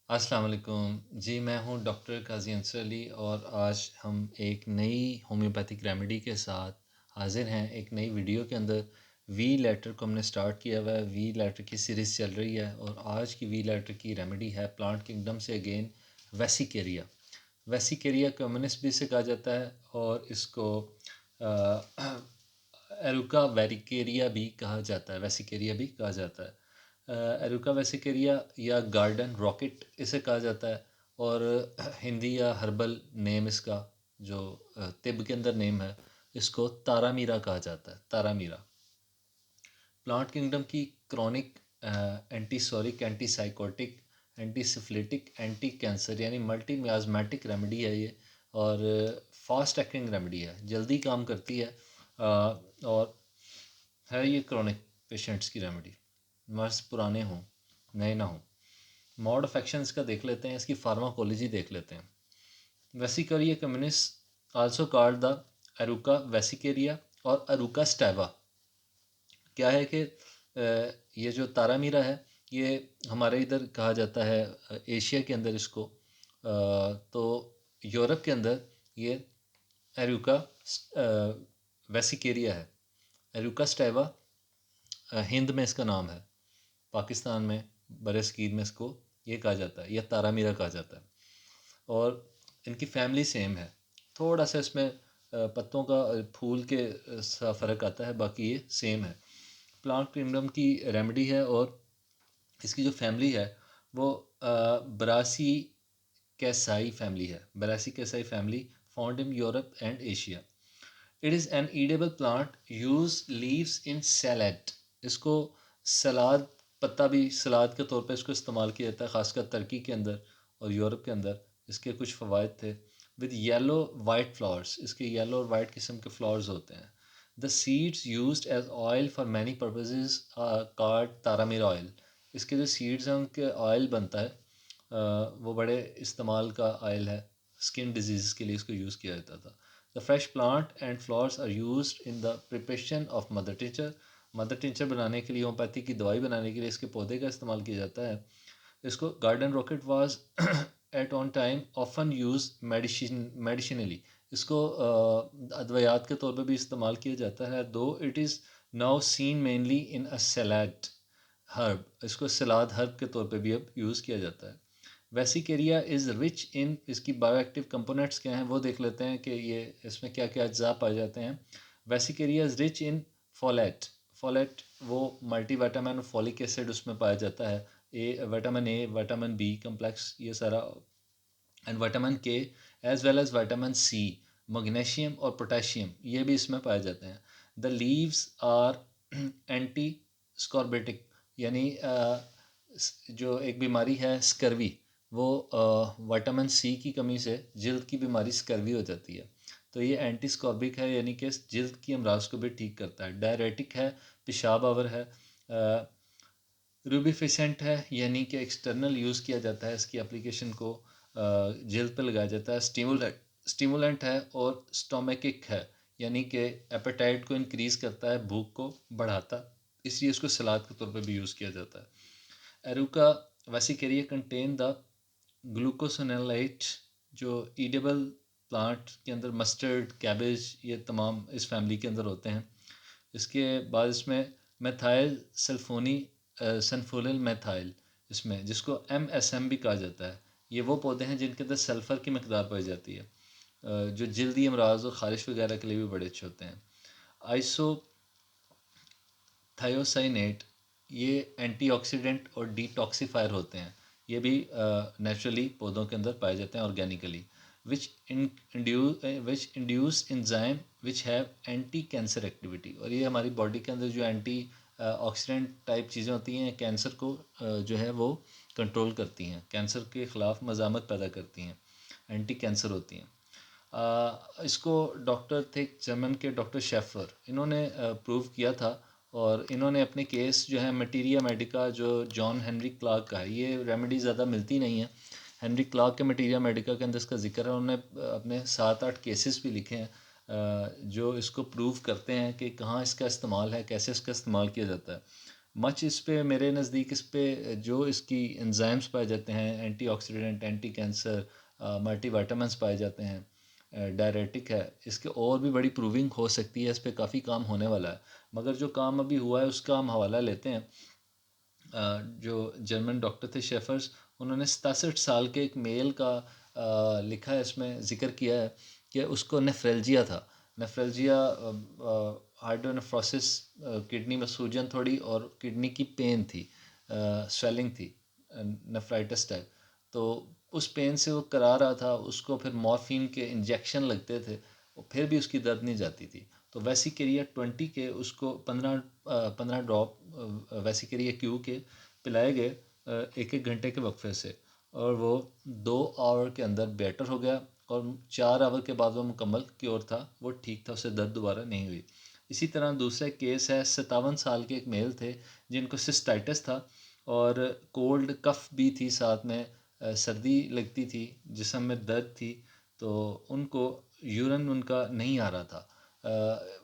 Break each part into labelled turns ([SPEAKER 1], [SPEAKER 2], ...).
[SPEAKER 1] अस्सलाम वालेकुम जी। मैं हूं डॉक्टर काजी अंसर अली और आज हम एक नई होम्योपैथिक रेमेडी के साथ हाजिर हैं एक नई वीडियो के अंदर। वी लेटर को हमने स्टार्ट किया हुआ है, वी लेटर की सीरीज़ चल रही है और आज की वी लेटर की रेमेडी है प्लांट किंगडम से अगेन वेसिकेरिया। वेसिकेरिया कम्युनिस्ट भी से कहा जाता है और इसको एरुका वेरिकेरिया भी कहा जाता है, वेसिकेरिया भी कहा जाता है। एरुका वेसिकेरिया या गार्डन रॉकेट इसे कहा जाता है और हिंदी या हर्बल नेम इसका जो तिब के अंदर नेम है इसको तारामीरा कहा जाता है। तारामीरा प्लांट किंगडम की chronic antipsoric, antipsychotic, antisyphilitic, anti cancer यानी मल्टी मियाज़मेटिक रेमेडी है ये और फास्ट एक्टिंग रेमेडी है, जल्दी काम करती है और है ये क्रॉनिक पेशेंट्स की रेमेडी, मर्ज पुराने हों नए ना हों। मोड ऑफ एक्शन इसका देख लेते हैं, इसकी फार्माकोलॉजी देख लेते हैं। वेसिकेरिया कम्युनिस्ट आल्सो कॉल्ड द एरुका वेसिकेरिया और एरुका स्टेवा। क्या है कि ये जो तारामीरा है ये हमारे इधर कहा जाता है एशिया के अंदर इसको, तो यूरोप के अंदर ये एरुका वेसिकेरिया है। एरुका स्टेवा हिंद में इसका नाम है, पाकिस्तान में बरसगीर में इसको ये कहा जाता है या तारामीरा कहा जाता है और इनकी फैमिली सेम है। थोड़ा सा इसमें पत्तों का फूल के सा फ़र्क आता है, बाकी ये सेम है। प्लांट किंगडम की रेमेडी है और इसकी जो फैमिली है वो ब्रासी कैसाई फैमिली है। Brassicaceae family found in Europe and Asia. It is an edible plant use leaves in salad. इसको सलाद, पत्ता भी सलाद के तौर पर इसको इस्तेमाल किया जाता है, ख़ासकर तुर्की के अंदर और यूरोप के अंदर इसके कुछ फ़वाइद थे। विद येलो वाइट फ्लावर्स, इसके येलो और वाइट किस्म के फ्लावर्स होते हैं। The seeds used as oil for many purposes called taramira oil. इसके जो सीड्स हैं उनके ऑयल बनता है, वो बड़े इस्तेमाल का ऑयल है, स्किन डिजीज़ के लिए इसको यूज़ किया जाता था। The fresh plant and flowers are used in the preparation of mother tincture. Mother tincture बनाने के लिए, होम्योपैथी की दवाई बनाने के लिए इसके पौधे का इस्तेमाल किया जाता है। इसको garden rocket was at on time often use medicinally. इसको अद्वयात के तौर पर भी इस्तेमाल किया जाता है, though it is now seen mainly in a salad herb. इसको सलाद हर्ब के तौर पे भी अब यूज़ किया जाता है। वेसिकेरिया इज़ रिच इन, इसकी बायोएक्टिव कंपोनेंट्स क्या हैं वो देख लेते हैं कि ये इसमें क्या क्या अज्जा पाए जाते हैं। Vesicaria is rich in folate. Folate वो मल्टीविटामिन, फॉलिक एसिड उसमें पाया जाता है। ए, विटामिन बी कम्प्लेक्स, ये सारा, and vitamin K as well as vitamin C, magnesium और पोटेशियम ये भी इसमें पाए जाते हैं। The leaves are antiscorbutic यानी जो एक बीमारी है स्कर्वी, वो विटामिन सी की कमी से जल्द की बीमारी स्कर्वी हो जाती है, तो ये एंटी स्कॉर्बिक है यानी कि जल्द की अमराज को भी ठीक करता है। डायरेटिक है, पेशाब आवर है। रूबिफिसेंट है यानी कि एक्सटर्नल यूज़ किया जाता है, इसकी एप्लीकेशन को जल्द पे लगाया जाता है। स्टिमुलेंट है और स्टोमेकिक है यानी कि एपेटाइट को इंक्रीज़ करता है, भूख को बढ़ाता, इसलिए इसको सलाद के तौर पर भी यूज़ किया जाता है। एरुका वेसिकेरिया कंटेन द ग्लूकोसोनेलाइट जो ईडेबल प्लांट के अंदर मस्टर्ड, कैबेज ये तमाम इस फैमिली के अंदर होते हैं। इसके बाद इसमें मेथाइल सल्फोनी सनफोलिल मेथाइल, इसमें जिसको MSM भी कहा जाता है, ये वो पौधे हैं जिनके अंदर सल्फ़र की मकदार पाई जाती है, जो जल्दी अमराज और ख़ारिश वगैरह के लिए भी बड़े अच्छे होते हैं। आइसो थायोसाइनेट ये एंटीऑक्सीडेंट और डिटॉक्सीफायर होते हैं, ये भी नेचुरली पौधों के अंदर पाए जाते हैं organically. Which induce enzyme which have anti cancer activity, और ये हमारी बॉडी के अंदर जो एंटी ऑक्सीडेंट टाइप चीज़ें होती हैं कैंसर को जो है वो कंट्रोल करती हैं, कैंसर के ख़िलाफ़ मज़ामत पैदा करती हैं, एंटी कैंसर होती हैं। इसको डॉक्टर थे जर्मन के डॉक्टर शेफर, इन्होंने प्रूव किया था और इन्होंने अपने केस जो है मटीरिया मेडिका जो जॉन हेनरी क्लार्क का है, ये रेमेडी ज़्यादा मिलती नहीं है, हेनरी क्लार्क के मटीरिया मेडिका के अंदर इसका जिक्र है। उन्होंने अपने 7-8 केसेस भी लिखे हैं जो इसको प्रूव करते हैं कि कहाँ इसका इस्तेमाल है, कैसे इसका इस्तेमाल किया जाता है। मच इस पे मेरे नज़दीक इस पे जो इसकी एंजाइम्स पाए जाते हैं, एंटीऑक्सीडेंट, एंटी कैंसर, मल्टीविटामिन्स पाए जाते हैं, डायरेटिक है, इसके और भी बड़ी प्रूविंग हो सकती है, इस पे काफ़ी काम होने वाला है। मगर जो काम अभी हुआ है उसका हम हवाला लेते हैं। जो जर्मन डॉक्टर थे शेफर्स, उन्होंने 67 साल के एक मेल का लिखा है, इसमें ज़िक्र किया है कि उसको नेफ्रेल्जिया था। नेफ्रेल्जिया हाइड्रोनेफ्रोसिस, किडनी में सूजन थोड़ी और किडनी की पेन थी, स्वेलिंग थी, नेफ्राइटिस टाइप। तो उस पेन से वो करा रहा था, उसको फिर मॉर्फिन के इंजेक्शन लगते थे, फिर भी उसकी दर्द नहीं जाती थी। तो वेसिकेरिया 20 के उसको 15 ड्रॉप वेसिकेरिया क्यू के पिलाए गए, एक एक घंटे के वक्फे से, और वो 2 आवर के अंदर बेटर हो गया, और 4 आवर के बाद वो मुकम्मल क्योर था, वो ठीक था, उससे दर्द दोबारा नहीं हुई। इसी तरह दूसरा केस है, 57 साल के एक मेल थे जिनको सिस्टाइटिस था और कोल्ड कफ भी थी, साथ में सर्दी लगती थी, जिस्म में दर्द थी। तो उनको यूरिन उनका नहीं आ रहा था,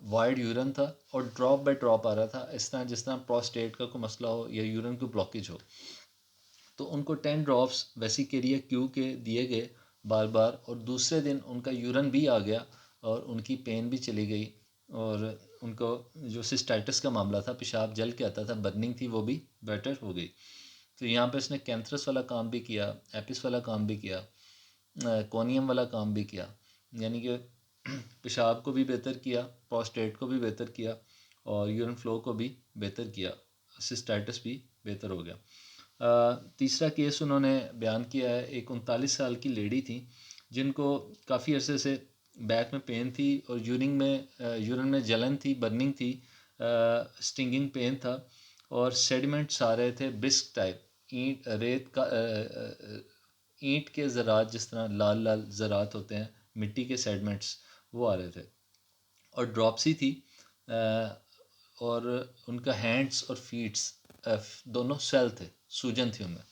[SPEAKER 1] वाइड यूरिन था और ड्रॉप बाय ड्रॉप आ रहा था, इस तरह जिस तरह प्रोस्टेट का कोई मसला हो या यूरिन को ब्लॉकेज हो। तो उनको 10 ड्रॉप्स वेसिकेरिया क्यू के दिए गए बार बार, और दूसरे दिन उनका यूरिन भी आ गया और उनकी पेन भी चली गई, और उनको जो सिस्टाइटिस का मामला था, पेशाब जल के आता था, बर्निंग थी, वो भी बेटर हो गई। तो यहाँ पे इसने कैंथरस वाला काम भी किया, एपिस वाला काम भी किया, कोनियम वाला काम भी किया, यानी कि पेशाब को भी बेहतर किया, प्रोस्टेट को भी बेहतर किया, और यूरिन फ्लो को भी बेहतर किया, सिस्टाइटिस भी बेहतर हो गया। तीसरा केस उन्होंने बयान किया है, एक 39 साल की लेडी थी जिनको काफ़ी अरसे से बैक में पेन थी और यूरिन में जलन थी, बर्निंग थी, स्टिंगिंग पेन था, और सेडिमेंट्स आ रहे थे ब्रिस्क टाइप, ईंट रेत का ईंट के ज़रात, जिस तरह लाल लाल ज़रात होते हैं, मिट्टी के सेडिमेंट्स, वो आ रहे थे, और ड्रॉपसी थी, और उनका हैंड्स और फीट्स दोनों सेल थे, सूजन थी उनमें।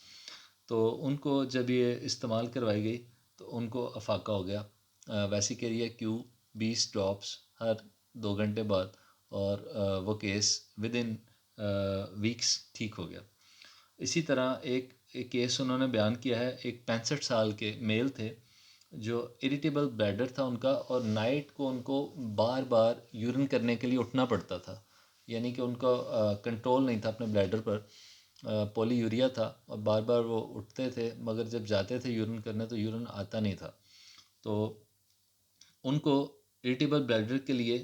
[SPEAKER 1] तो उनको जब ये इस्तेमाल करवाई गई तो उनको अफाका हो गया, वेसिकेरिया क्यू 20 ड्रॉप्स हर 2 घंटे बाद, और वो केस विद इन वीक्स ठीक हो गया। इसी तरह एक केस उन्होंने बयान किया है, एक 65 साल के मेल थे जो इरिटेबल ब्लैडर था उनका, और नाइट को उनको बार बार यूरिन करने के लिए उठना पड़ता था, यानी कि उनका कंट्रोल नहीं था अपने ब्लैडर पर, पॉलीयूरिया था, और बार बार वो उठते थे, मगर जब जाते थे यूरिन करने तो यूरिन आता नहीं था। तो उनको इरिटेबल ब्लैडर के लिए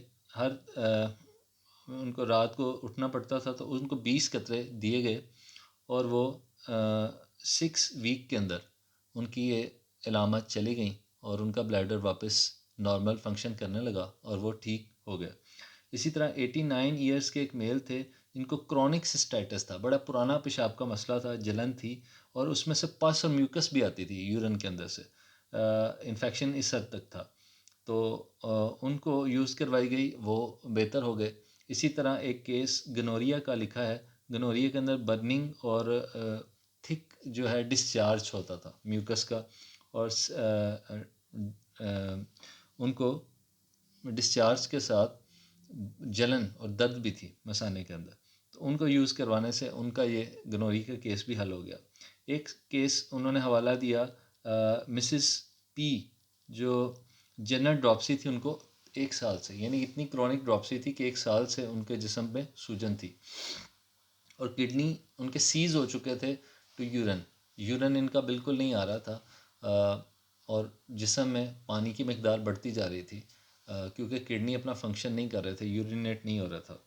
[SPEAKER 1] उनको रात को उठना पड़ता था, तो उनको 20 कतरे दिए गए, और वो 6 वीक के अंदर उनकी ये अलामत चली गई, और उनका ब्लैडर वापस नॉर्मल फंक्शन करने लगा, और वो ठीक हो गया। इसी तरह 89 ईयर्स के एक मेल थे, इनको क्रॉनिक सिस्टाइटिस था, बड़ा पुराना पेशाब का मसला था, जलन थी, और उसमें से पस और म्यूकस भी आती थी यूरिन के अंदर से, इन्फेक्शन इस हद तक था। तो उनको यूज़ करवाई गई, वो बेहतर हो गए। इसी तरह एक केस गनोरिया का लिखा है, गनोरिया के अंदर बर्निंग और थिक जो है डिस्चार्ज होता था म्यूकस का, और उनको डिस्चार्ज के साथ जलन और दर्द भी थी मसाने के अंदर। तो उनको यूज़ करवाने से उनका ये गनोरी का केस भी हल हो गया। एक केस उन्होंने हवाला दिया मिसिस पी, जो जनरल ड्रॉपसी थी उनको 1 साल से, यानी इतनी क्रॉनिक ड्रॉपसी थी कि 1 साल से उनके जिस्म में सूजन थी, और किडनी उनके सीज हो चुके थे टू यूरिन, यूरिन इनका बिल्कुल नहीं आ रहा था, और जिस्म में पानी की मकदार बढ़ती जा रही थी, क्योंकि किडनी अपना फंक्शन नहीं कर रहे थे, यूरिनेट नहीं हो रहा था।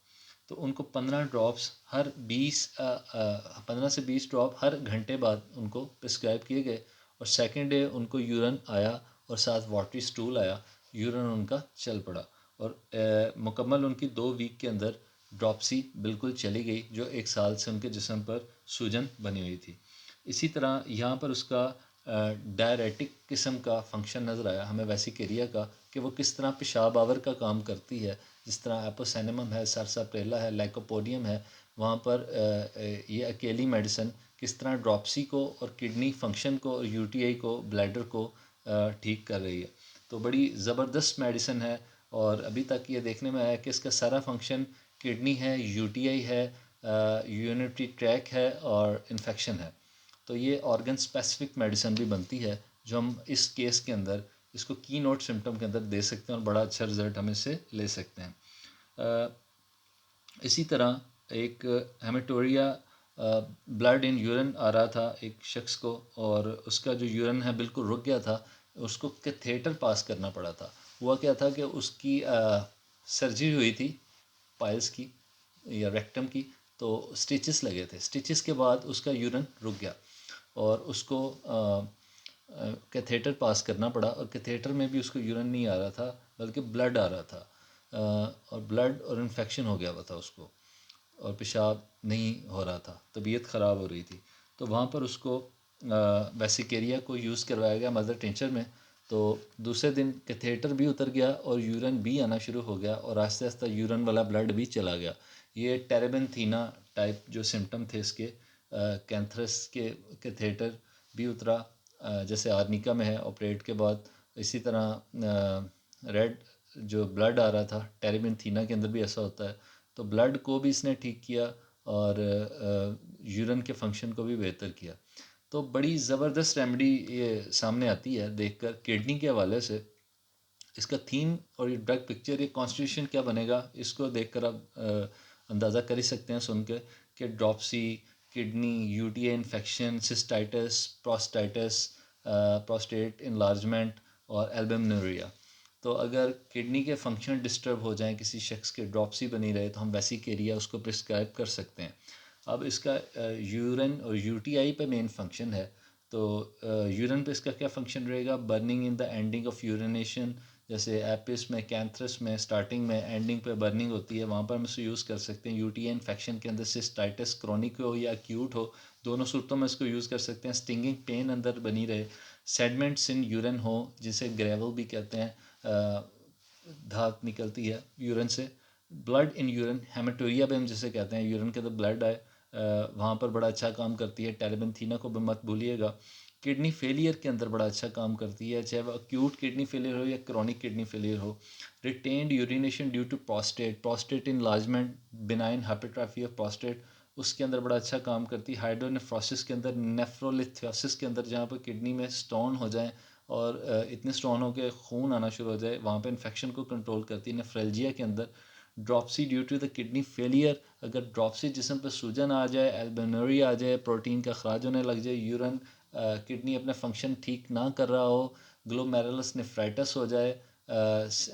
[SPEAKER 1] तो उनको 15 ड्रॉप्स हर 15 से 20 ड्रॉप हर घंटे बाद उनको प्रिस्क्राइब किए गए, और सेकेंड डे उनको यूरिन आया और साथ वाटरी स्टूल आया, यूरिन उनका चल पड़ा, और मुकम्मल उनकी 2 वीक के अंदर ड्रॉपसी बिल्कुल चली गई, जो 1 साल से उनके जिस्म पर सूजन बनी हुई थी। इसी तरह यहाँ पर उसका डायरेटिक किस्म का फंक्शन नज़र आया हमें वेसिकेरिया का, कि वो किस तरह पेशाब आवर का काम करती है, जिस तरह एपोसैनिमम है, सरसाप्रेला है, लाइकोपोडियम है, वहाँ पर ये अकेली मेडिसिन किस तरह ड्रॉपसी को और किडनी फंक्शन को और यूटीआई को, ब्लैडर को ठीक कर रही है। तो बड़ी ज़बरदस्त मेडिसिन है, और अभी तक ये देखने में आया कि इसका सारा फंक्शन किडनी है, यूटीआई है, यूरिनरी ट्रैक है और इन्फेक्शन है। तो ये ऑर्गन स्पेसिफिक मेडिसिन भी बनती है जो हम इस केस के अंदर इसको की नोट सिम्टम के अंदर दे सकते हैं और बड़ा अच्छा रिज़ल्ट हम इससे ले सकते हैं। इसी तरह एक हेमेटोरिया ब्लड इन यूरिन आ रहा था एक शख्स को, और उसका जो यूरिन है बिल्कुल रुक गया था, उसको कैथेटर पास करना पड़ा था। हुआ क्या था कि उसकी सर्जरी हुई थी पाइल्स की या रेक्टम की, तो स्टिचेस लगे थे। स्टिचेस के बाद उसका यूरिन रुक गया और उसको कैथेटर पास करना पड़ा, और कैथेटर में भी उसको यूरिन नहीं आ रहा था बल्कि ब्लड आ रहा था, और ब्लड और इन्फेक्शन हो गया हुआ था उसको, और पेशाब नहीं हो रहा था, तबीयत ख़राब हो रही थी। तो वहाँ पर उसको वेसिकेरिया को यूज़ करवाया गया मदर टिंचर में। तो दूसरे दिन कैथेटर भी उतर गया और यूरिन भी आना शुरू हो गया, और आहिस्ता आहिस्ता यूरिन वाला ब्लड भी चला गया। ये टेरेबेंथीना टाइप जो सिम्टम थे इसके, कैंथरस के कैथेटर भी उतरा, जैसे आर्निका में है ऑपरेट के बाद। इसी तरह रेड जो ब्लड आ रहा था टेरेबेंथीना के अंदर भी ऐसा होता है। तो ब्लड को भी इसने ठीक किया और यूरिन के फंक्शन को भी बेहतर किया। तो बड़ी ज़बरदस्त रेमेडी ये सामने आती है देखकर किडनी के हवाले से। इसका थीम और ये ड्रग पिक्चर, ये कॉन्स्टिट्यूशन क्या बनेगा, इसको देखकर आप अंदाज़ा कर ही सकते हैं सुन के, कि dropsy, kidney, UTI infection, cystitis, प्रोस्टाइटिस, prostate enlargement और एल्बुमिनुरिया। तो अगर किडनी के फंक्शन डिस्टर्ब हो जाएं, किसी शख्स के ड्रॉपसी बनी रहे, तो हम वेसिकेरिया उसको प्रिस्क्राइब कर सकते हैं। अब इसका यूरिन और यूटीआई पे मेन फंक्शन है। तो यूरिन पे इसका क्या फंक्शन रहेगा, burning in the ending of urination, जैसे एपिस में, कैंथरस में स्टार्टिंग में, एंडिंग पे बर्निंग होती है, वहाँ पर हम इसको यूज़ कर सकते हैं। यूटीआई इन्फेक्शन के अंदर सिस्टाइटिस क्रॉनिक हो या एक्यूट हो, दोनों सूरतों में इसको यूज़ कर सकते हैं। स्टिंगिंग पेन अंदर बनी रहे, सेडमेंट्स इन यूरिन हो जिसे ग्रेवल भी कहते हैं, धात निकलती है यूरिन से। ब्लड इन यूरिन, हेमेटोरिया भी हम जिसे कहते हैं, यूरिन के अंदर ब्लड आए, वहाँ पर बड़ा अच्छा काम करती है। टेरेबेंथीना को भी मत भूलिएगा। किडनी फेलियर के अंदर बड़ा अच्छा काम करती है, चाहे वह अक्यूट किडनी फेलियर हो या क्रॉनिक किडनी फेलियर हो। Retained urination due to prostate, prostate enlargement, benign hypertrophy of prostate, उसके अंदर बड़ा अच्छा काम करती है। हाइड्रोनेफ्रोसिस के अंदर, नेफ्रोलिथोसिस के अंदर, जहाँ पर किडनी में स्टोन हो जाए और इतने स्टोन हो के खून आना शुरू हो जाए, वहाँ पे इन्फेक्शन को कंट्रोल करती है। नेफ्रेल्जिया के अंदर, dropsy due to the kidney failure, अगर ड्रॉपसी जिस्म पर सूजन आ जाए, एल्बुमिनुरिया आ जाए, प्रोटीन का खराज होने लग जाए, यूरिन किडनी अपना फंक्शन ठीक ना कर रहा हो, ग्लोमेरुलस नेफ्राइटिस हो जाए,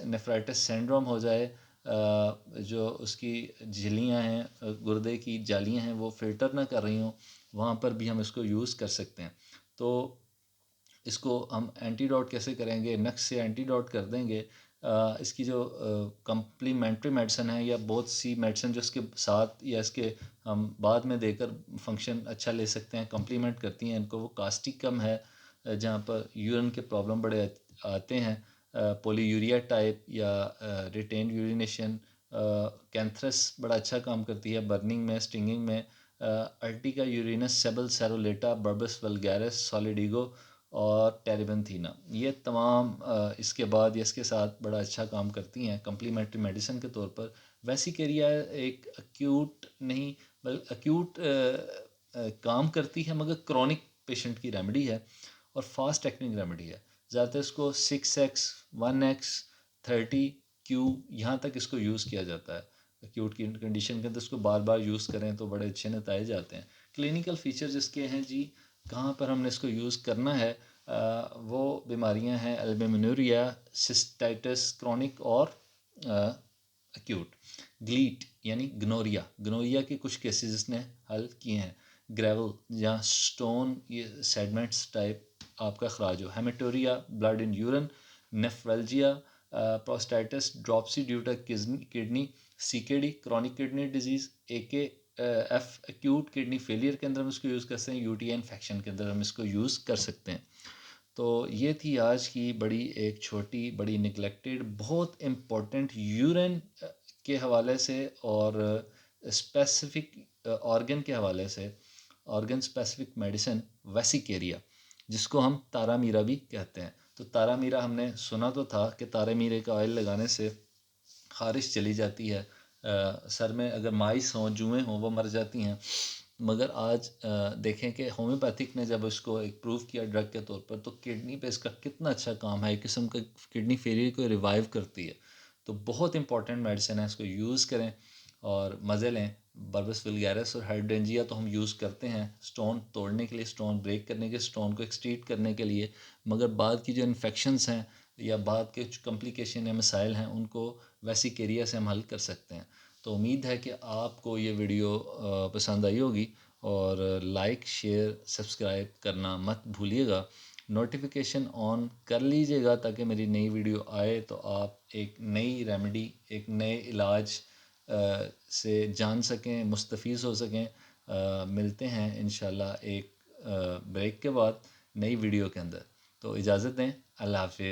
[SPEAKER 1] नेफ्राइटिस सिंड्रोम हो जाए, जो उसकी झिल्लियाँ हैं, गुर्दे की जालियाँ हैं, वो फिल्टर ना कर रही हों, वहाँ पर भी हम इसको यूज़ कर सकते हैं। तो इसको हम एंटीडोट कैसे करेंगे, नक्स से एंटीडोट कर देंगे। इसकी जो कम्प्लीमेंट्री मेडिसिन है, या बहुत सी मेडिसिन जो इसके साथ या इसके हम बाद में देकर फंक्शन अच्छा ले सकते हैं, कम्प्लीमेंट करती हैं इनको। वो कास्टिकम है, जहाँ पर यूरिन के प्रॉब्लम बड़े आते हैं, पोलीयूरिया टाइप या रिटेन यूरिनेशन। कैंथरस बड़ा अच्छा काम करती है बर्निंग में, स्टिंगिंग में। अर्टिका यूरिनस, सेबल सेरोलेटा, बर्बस वल्गैरिस, सॉलिडिगो और टेरेबेंथीना, ये तमाम इसके बाद या इसके साथ बड़ा अच्छा काम करती हैं कम्प्लीमेंट्री मेडिसिन के तौर पर। वेसिकेरिया एक एक्यूट नहीं, बल्कि एक्यूट काम करती है, मगर क्रॉनिक पेशेंट की रेमेडी है और फास्ट एक्टिंग रेमेडी है। ज़्यादातर इसको 6x, 1x, 30Q, यहाँ तक इसको यूज़ किया जाता है। एक्यूट की कंडीशन के अंदर इसको बार बार यूज़ करें तो बड़े अच्छे नतीजे आते हैं। क्लिनिकल फीचर्स इसके हैं जी, कहाँ पर हमने इसको यूज़ करना है, वो बीमारियां हैं एल्बुमिनुरिया, सिस्टाइटिस क्रॉनिक और एक्यूट। ग्लीट यानी गनोरिया, गनोरिया के कुछ केसेस इसने हल किए हैं। ग्रेवल, जहाँ स्टोन, ये सेडमेंट्स टाइप आपका खराज हो। Haematuria, blood in urine. Nephralgia, prostatitis, dropsy due to kidney. CKD, chronic kidney disease. A K F, acute kidney failure के अंदर हम इसको यूज़ कर सकते हैं। यूटीआई इन्फेक्शन के अंदर हम इसको यूज़ कर सकते हैं। तो ये थी आज की बड़ी एक छोटी, बड़ी निगलेक्टेड, बहुत इम्पोर्टेंट यूरिन के हवाले से और स्पेसिफिक ऑर्गन के हवाले से, ऑर्गन स्पेसिफिक मेडिसिन वेसिकेरिया, जिसको हम तारा मीरा भी कहते हैं। तो तारा मीरा हमने सुना तो था कि तारा मीरे का ऑयल लगाने से खारिश चली जाती है, सर में अगर माइस हों, जुएँ हों, वो मर जाती हैं। मगर आज देखें कि होम्योपैथिक ने जब इसको एक प्रूव किया ड्रग के तौर पर, तो किडनी पे इसका कितना अच्छा काम है। एक किस्म का किडनी फेलियर को रिवाइव करती है। तो बहुत इंपॉर्टेंट मेडिसिन है, इसको यूज़ करें और मज़े लें। बर्बस वल्गैरिस और हाइड्रेंजिया तो हम यूज़ करते हैं स्टोन तोड़ने के लिए, स्टोन ब्रेक करने के, स्टोन को एक्सट्रीट करने के लिए। मगर बाद की जो इन्फेक्शंस हैं या बाद के कुछ कॉम्प्लिकेशन या मसाइल हैं, उनको वेसिकेरिया से हम हल कर सकते हैं। तो उम्मीद है कि आपको ये वीडियो पसंद आई होगी, और लाइक शेयर सब्सक्राइब करना मत भूलिएगा। नोटिफिकेशन ऑन कर लीजिएगा ताकि मेरी नई वीडियो आए तो आप एक नई रेमेडी, एक नए इलाज से जान सकें, मुस्तफ़ीज़ हो सकें। मिलते हैं इंशाल्लाह एक ब्रेक के बाद नई वीडियो के अंदर। तो इजाज़त दें। अल्लाह हाफ़िज़।